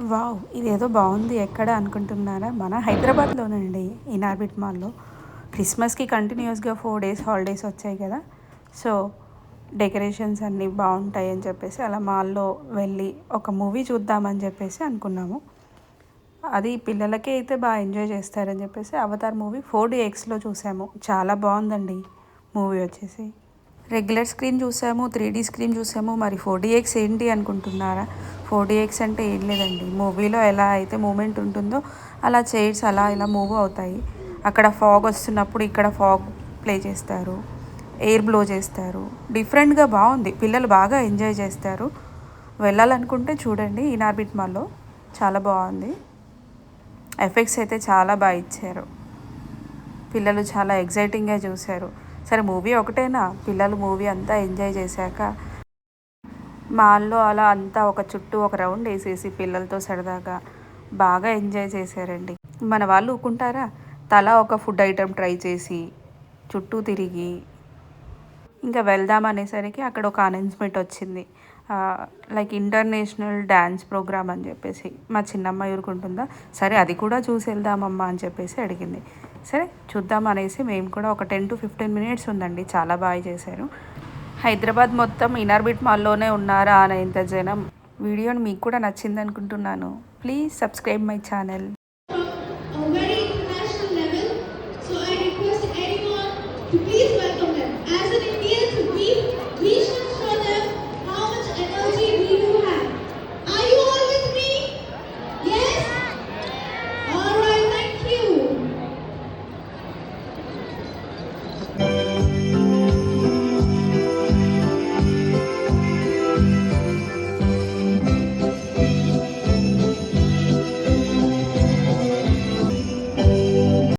Wow! ఇదేదో బావుంది. ఎక్కడ అనుకుంటున్నారా? మన హైదరాబాద్‌లోనండి. ఇనార్బిట్ మాల్‌లో. క్రిస్మస్‌కి కంటిన్యూయస్‌గా 4 డేస్ హాలిడేస్ వచ్చాయి కదా! సో, డెకరేషన్స్ అన్నీ బావుంటాయని చెప్పేసి అలా మాల్‌లో వెళ్ళి ఒక మూవీ చూద్దామని చెప్పేసి అనుకున్నాము. అది పిల్లలకి అయితే ఎంజాయ్ చేస్తారని చెప్పేసి 'అవతార్' మూవీ 4డీఎక్స్‌లో చూసాము. చాలా బావుందండి మూవీ వచ్చేసి. రెగ్యులర్ స్క్రీన్ చూసాము, 3డీ స్క్రీన్ చూసాము. మరి 4డీఎక్స్ ఏంటి అనుకుంటున్నారా? 4డీఎక్స్ అంటే ఏం లేదండి. మూవీలో ఎలా అయితే మూమెంట్ ఉంటుందో అలా చైర్స్ అలా ఇలా మూవ్ అవుతాయి. అక్కడ ఫాగ్ వస్తున్నప్పుడు ఇక్కడ ఫాగ్ ప్లే చేస్తారు. ఎయిర్ బ్లో చేస్తారు. డిఫరెంట్‌గా బావుంది. పిల్లలు బాగా ఎంజాయ్ చేస్తారు. వెళ్ళాలనుకుంటే చూడండి ఇనార్బిట్ మాల్‌లో. చాలా బావుంది. ఎఫెక్ట్స్ అయితే చాలా ఇచ్చారు. పిల్లలు చాలా ఎక్సైటింగ్‌గా చూశారు. సరే మూవీ ఒకటేనా, పిల్లలు మూవీ అంతా ఎంజాయ్ చేశాక మాల్‌లో అలా అంతా ఒక చుట్టూ ఒక రౌండ్ వేసేసి పిల్లలతో సరదాగా బాగా ఎంజాయ్ చేశారండి. మన వాళ్ళు ఊరుకుంటారా? తలా ఒక ఫుడ్ ఐటెమ్ ట్రై చేసి చుట్టూ తిరిగి ఇంకా వెళ్దాం అనేసరికి అక్కడ ఒక అనౌన్స్మెంట్ వచ్చింది. లైక్ ఇంటర్నేషనల్ డ్యాన్స్ ప్రోగ్రామ్ అని చెప్పేసి. మా చిన్నమ్మాయి ఊరుకుంటుందా, సరే అది కూడా చూసి వెళ్దామమ్మా అని చెప్పేసి అడిగింది. సరే చూద్దాం అనేసి మేము కూడా ఒక 10 to 15 మినిట్స్ ఉందండి. చాలా బాగా చేశారు. హైదరాబాద్ మొత్తం ఇనార్బిట్ మాల్లోనే ఉన్నారా అనేంత జనం. వీడియోని మీకు కూడా నచ్చింది అనుకుంటున్నాను. Please subscribe my channel.